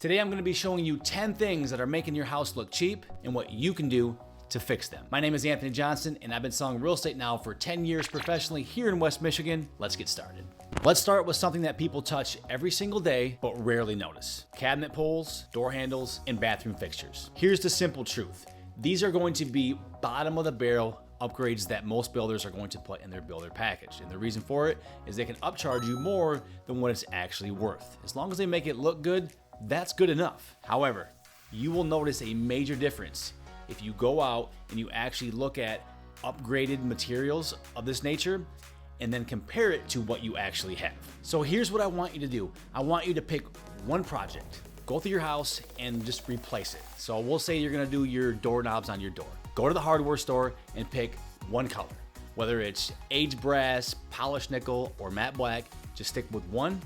Today I'm going to be showing you 10 things that are making your house look cheap and what you can do to fix them. My name is Anthony Johnson and I've been selling real estate now for 10 years professionally here in West Michigan. Let's get started. Let's start with something that people touch every single day but rarely notice. Cabinet pulls, door handles, and bathroom fixtures. Here's the simple truth. These are going to be bottom of the barrel upgrades that most builders are going to put in their builder package. And the reason for it is they can upcharge you more than what it's actually worth. As long as they make it look good, that's good enough. However, you will notice a major difference if you go out and you actually look at upgraded materials of this nature and then compare it to what you actually have. So here's what I want you to do. I want you to pick one project, go through your house and just replace it. So we'll say you're gonna do your doorknobs on your door. Go to the hardware store and pick one color. Whether it's aged brass, polished nickel, or matte black, just stick with one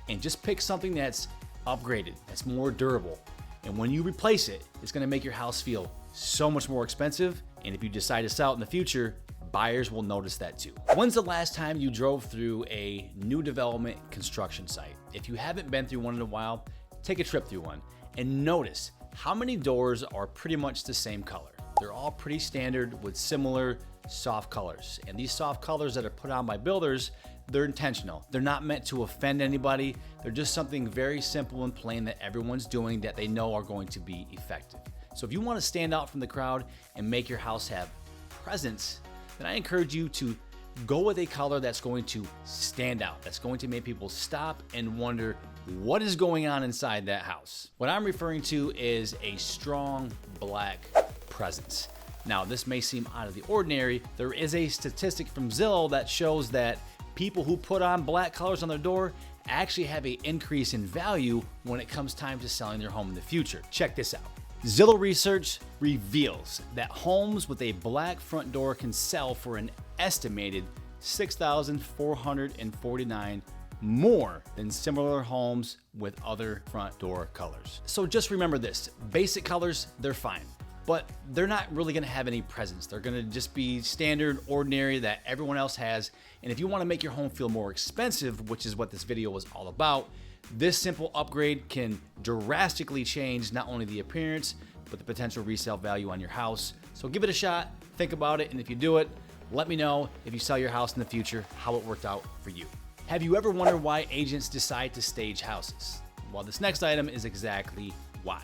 and just pick something that's upgraded, that's more durable. And when you replace it, it's gonna make your house feel so much more expensive. And if you decide to sell it in the future, buyers will notice that too. When's the last time you drove through a new development construction site? If you haven't been through one in a while, take a trip through one and notice how many doors are pretty much the same color. They're all pretty standard with similar soft colors. And these soft colors that are put on by builders, they're intentional. They're not meant to offend anybody. They're just something very simple and plain that everyone's doing that they know are going to be effective. So if you want to stand out from the crowd and make your house have presence, then I encourage you to go with a color that's going to stand out, that's going to make people stop and wonder what is going on inside that house. What I'm referring to is a strong black presence. Now, this may seem out of the ordinary. There is a statistic from Zillow that shows that people who put on black colors on their door actually have an increase in value when it comes time to selling their home in the future. Check this out. Zillow research reveals that homes with a black front door can sell for an estimated $6,449 more than similar homes with other front door colors. So just remember this, basic colors, they're fine, but they're not really gonna have any presence. They're gonna just be standard, ordinary that everyone else has. And if you wanna make your home feel more expensive, which is what this video was all about, this simple upgrade can drastically change not only the appearance, but the potential resale value on your house. So give it a shot, think about it, and if you do it, let me know if you sell your house in the future, how it worked out for you. Have you ever wondered why agents decide to stage houses? Well, this next item is exactly why.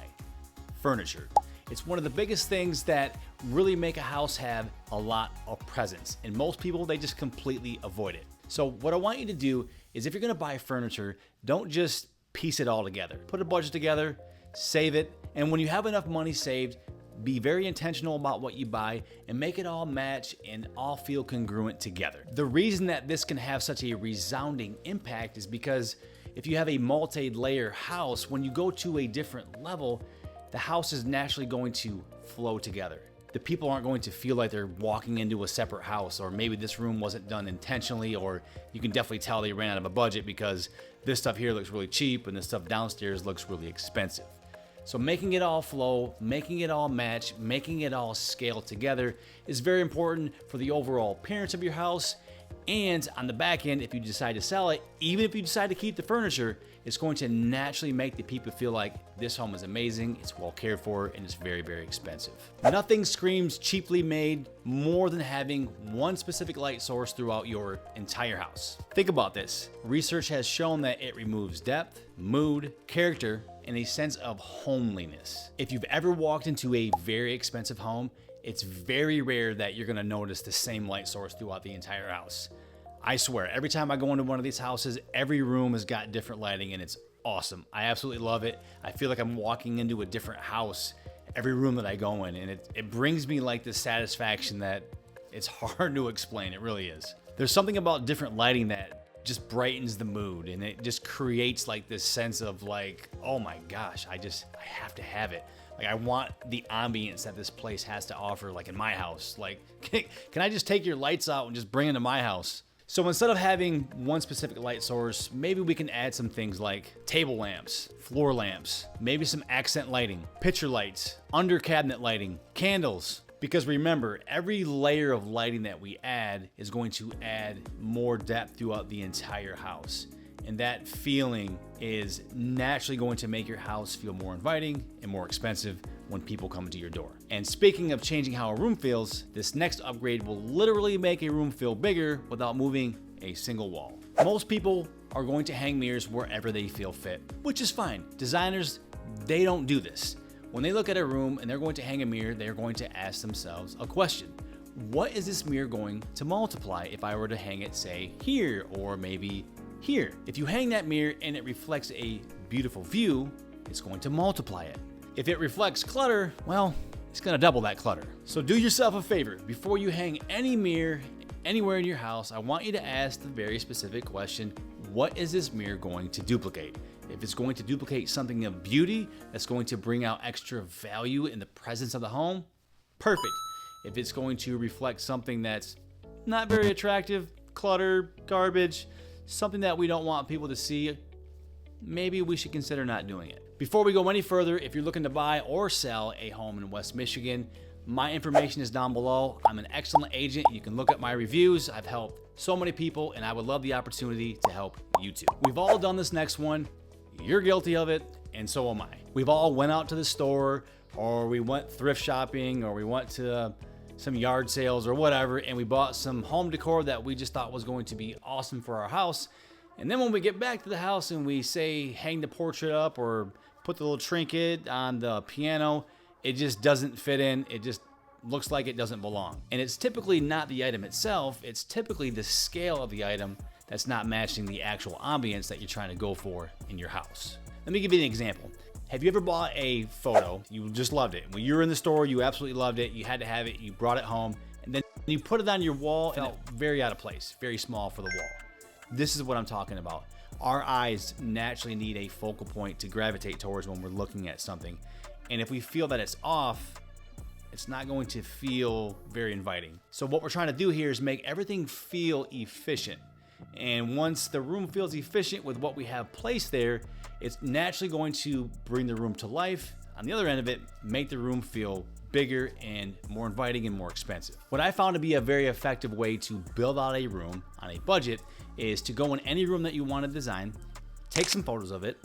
Furniture. It's one of the biggest things that really make a house have a lot of presence, and most people, they just completely avoid it. So what I want you to do is if you're gonna buy furniture, don't just piece it all together. Put a budget together, save it, and when you have enough money saved, be very intentional about what you buy and make it all match and all feel congruent together. The reason that this can have such a resounding impact is because if you have a multi-layer house, when you go to a different level, the house is naturally going to flow together. The people aren't going to feel like they're walking into a separate house, or maybe this room wasn't done intentionally, or you can definitely tell they ran out of a budget because this stuff here looks really cheap and this stuff downstairs looks really expensive. So making it all flow, making it all match, making it all scale together is very important for the overall appearance of your house. And on the back end, if you decide to sell it, even if you decide to keep the furniture, it's going to naturally make the people feel like this home is amazing, it's well cared for, and it's very, very expensive. Nothing screams cheaply made more than having one specific light source throughout your entire house. Think about this. Research has shown that it removes depth, mood, character, and a sense of homeliness. If you've ever walked into a very expensive home, it's very rare that you're gonna notice the same light source throughout the entire house. I swear, every time I go into one of these houses, every room has got different lighting and it's awesome. I absolutely love it. I feel like I'm walking into a different house every room that I go in, and it brings me like this satisfaction that it's hard to explain. It really is. There's something about different lighting that just brightens the mood, and it just creates like this sense of like, oh my gosh, I have to have it. Like I want the ambience that this place has to offer, like in my house. Like, can I just take your lights out and just bring it to my house? So instead of having one specific light source, maybe we can add some things like table lamps, floor lamps, maybe some accent lighting, picture lights, under cabinet lighting, candles. Because remember, every layer of lighting that we add is going to add more depth throughout the entire house. And that feeling is naturally going to make your house feel more inviting and more expensive when people come to your door. And speaking of changing how a room feels, this next upgrade will literally make a room feel bigger without moving a single wall. Most people are going to hang mirrors wherever they feel fit, which is fine. Designers, they don't do this. When they look at a room and they're going to hang a mirror, they're going to ask themselves a question. What is this mirror going to multiply if I were to hang it, say, here or maybe here? If you hang that mirror and it reflects a beautiful view, it's going to multiply it. If it reflects clutter, well, it's going to double that clutter. So do yourself a favor. Before you hang any mirror anywhere in your house, I want you to ask the very specific question, what is this mirror going to duplicate? If it's going to duplicate something of beauty that's going to bring out extra value in the presence of the home, perfect. If it's going to reflect something that's not very attractive, clutter, garbage, something that we don't want people to see, maybe we should consider not doing it. Before we go any further, if you're looking to buy or sell a home in West Michigan, my information is down below. I'm an excellent agent. You can look at my reviews. I've helped so many people, and I would love the opportunity to help you too. We've all done this next one. You're guilty of it, and so am I. We've all went out to the store, or we went thrift shopping, or we went to some yard sales or whatever, and we bought some home decor that we just thought was going to be awesome for our house. And then when we get back to the house and we say hang the portrait up or put the little trinket on the piano, it just doesn't fit in. It just looks like it doesn't belong. And it's typically not the item itself, it's typically the scale of the item that's not matching the actual ambience that you're trying to go for in your house. Let me give you an example. Have you ever bought a photo, you just loved it? When you were in the store, you absolutely loved it, you had to have it, you brought it home, and then you put it on your wall, and it felt very out of place, very small for the wall. This is what I'm talking about. Our eyes naturally need a focal point to gravitate towards when we're looking at something. And if we feel that it's off, it's not going to feel very inviting. So what we're trying to do here is make everything feel efficient. And once the room feels efficient with what we have placed there, it's naturally going to bring the room to life. On the other end of it, make the room feel bigger and more inviting and more expensive. What I found to be a very effective way to build out a room on a budget is to go in any room that you want to design, take some photos of it,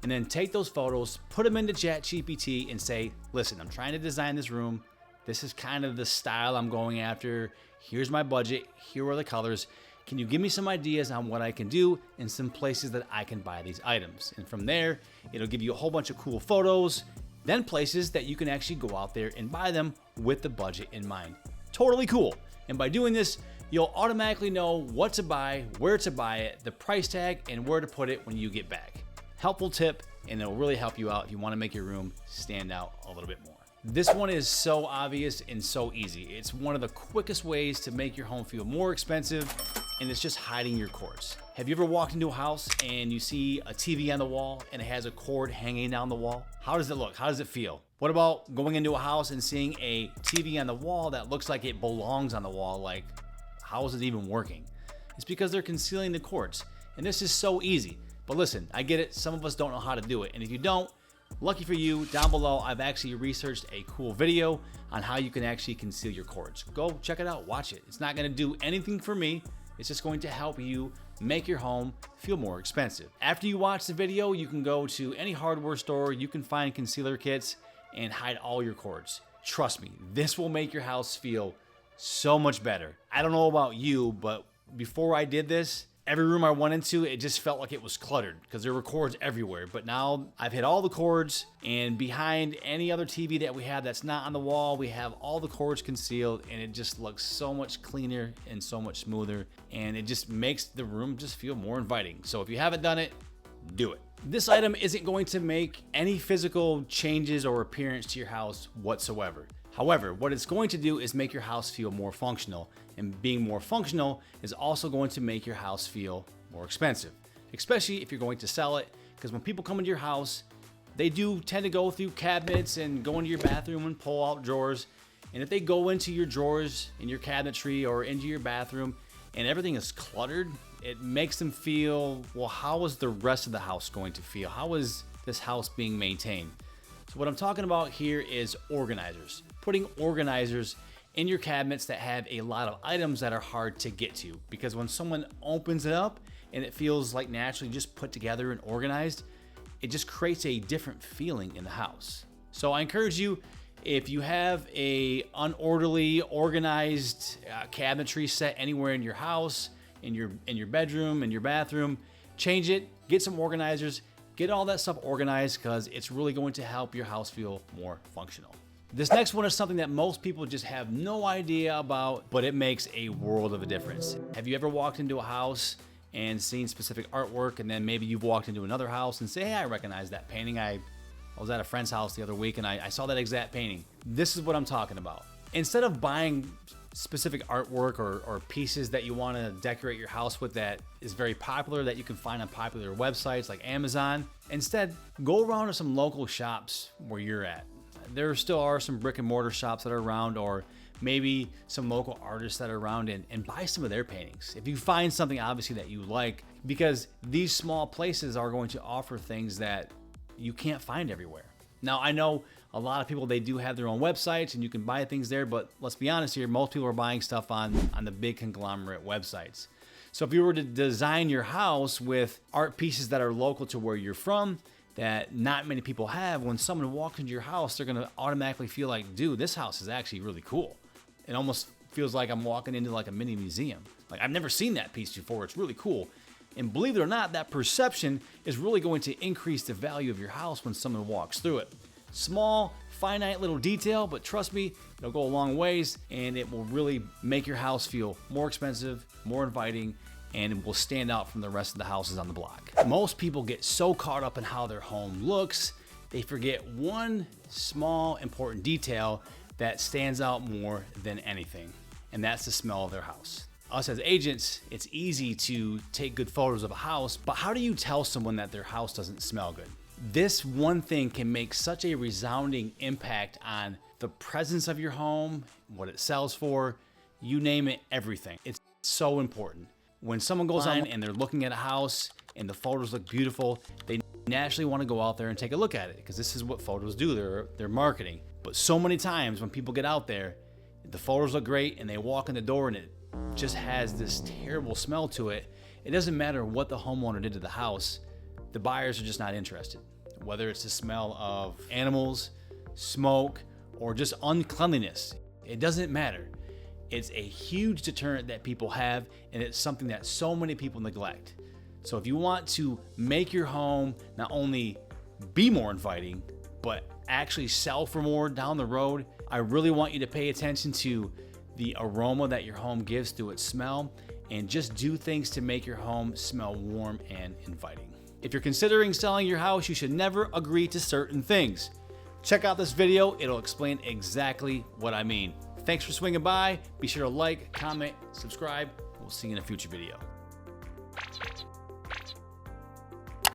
and then take those photos, put them into ChatGPT and say, listen, I'm trying to design this room. This is kind of the style I'm going after. Here's my budget. Here are the colors. Can you give me some ideas on what I can do and some places that I can buy these items? And from there, it'll give you a whole bunch of cool photos, then places that you can actually go out there and buy them with the budget in mind. Totally cool. And by doing this, you'll automatically know what to buy, where to buy it, the price tag, and where to put it when you get back. Helpful tip, and it'll really help you out if you want to make your room stand out a little bit more. This one is so obvious and so easy. It's one of the quickest ways to make your home feel more expensive, and it's just hiding your cords. Have you ever walked into a house and you see a TV on the wall and it has a cord hanging down the wall? How does it look? How does it feel? What about going into a house and seeing a TV on the wall that looks like it belongs on the wall? Like, how is it even working? It's because they're concealing the cords. And this is so easy. But listen, I get it. Some of us don't know how to do it. And if you don't, lucky for you, down below, I've actually researched a cool video on how you can actually conceal your cords. Go check it out, watch it. It's not gonna do anything for me. It's just going to help you make your home feel more expensive. After you watch the video, you can go to any hardware store, you can find concealer kits and hide all your cords. Trust me, this will make your house feel so much better. I don't know about you, but before I did this, every room I went into, it just felt like it was cluttered because there were cords everywhere. But now I've hit all the cords, and behind any other TV that we have that's not on the wall, we have all the cords concealed, and it just looks so much cleaner and so much smoother, and it just makes the room just feel more inviting. So if you haven't done it, do it. This item isn't going to make any physical changes or appearance to your house whatsoever. However, what it's going to do is make your house feel more functional, and being more functional is also going to make your house feel more expensive, especially if you're going to sell it, because when people come into your house, they do tend to go through cabinets and go into your bathroom and pull out drawers. And if they go into your drawers in your cabinetry or into your bathroom and everything is cluttered, it makes them feel, well, how is the rest of the house going to feel? How is this house being maintained? So what I'm talking about here is organizers. Putting organizers in your cabinets that have a lot of items that are hard to get to, because when someone opens it up and it feels like naturally just put together and organized, it just creates a different feeling in the house. So I encourage you, if you have a unorderly, organized cabinetry set anywhere in your house, in your bedroom, in your bathroom, change it, get some organizers, get all that stuff organized, because it's really going to help your house feel more functional. This next one is something that most people just have no idea about, but it makes a world of a difference. Have you ever walked into a house and seen specific artwork, and then maybe you've walked into another house and say, hey, I recognize that painting. I was at a friend's house the other week and I saw that exact painting. This is what I'm talking about. Instead of buying specific artwork or pieces that you want to decorate your house with that is very popular, that you can find on popular websites like Amazon, instead go around to some local shops where you're at. There still are some brick and mortar shops that are around, or maybe some local artists that are around, and buy some of their paintings. If you find something obviously that you like, because these small places are going to offer things that you can't find everywhere. Now, I know a lot of people, they do have their own websites and you can buy things there, but let's be honest here, most people are buying stuff on the big conglomerate websites. So if you were to design your house with art pieces that are local to where you're from, that not many people have, when someone walks into your house, they're gonna automatically feel like, dude, this house is actually really cool. It almost feels like I'm walking into like a mini museum. Like, I've never seen that piece before, it's really cool. And believe it or not, that perception is really going to increase the value of your house when someone walks through it. Small, finite little detail, but trust me, it'll go a long ways, and it will really make your house feel more expensive, more inviting, and it will stand out from the rest of the houses on the block. Most people get so caught up in how their home looks, they forget one small, important detail that stands out more than anything, and that's the smell of their house. Us as agents, it's easy to take good photos of a house, but how do you tell someone that their house doesn't smell good? This one thing can make such a resounding impact on the presence of your home, what it sells for, you name it, everything. It's so important. When someone goes on and they're looking at a house and the photos look beautiful, they naturally want to go out there and take a look at it, because this is what photos do, they're marketing. But so many times when people get out there, the photos look great and they walk in the door and it just has this terrible smell to it. It doesn't matter what the homeowner did to the house, the buyers are just not interested. Whether it's the smell of animals, smoke, or just uncleanliness, it doesn't matter. It's a huge deterrent that people have, and it's something that so many people neglect. So if you want to make your home not only be more inviting, but actually sell for more down the road, I really want you to pay attention to the aroma that your home gives through its smell, and just do things to make your home smell warm and inviting. If you're considering selling your house, you should never agree to certain things. Check out this video, it'll explain exactly what I mean. Thanks for swinging by. Be sure to like, comment, subscribe. We'll see you in a future video.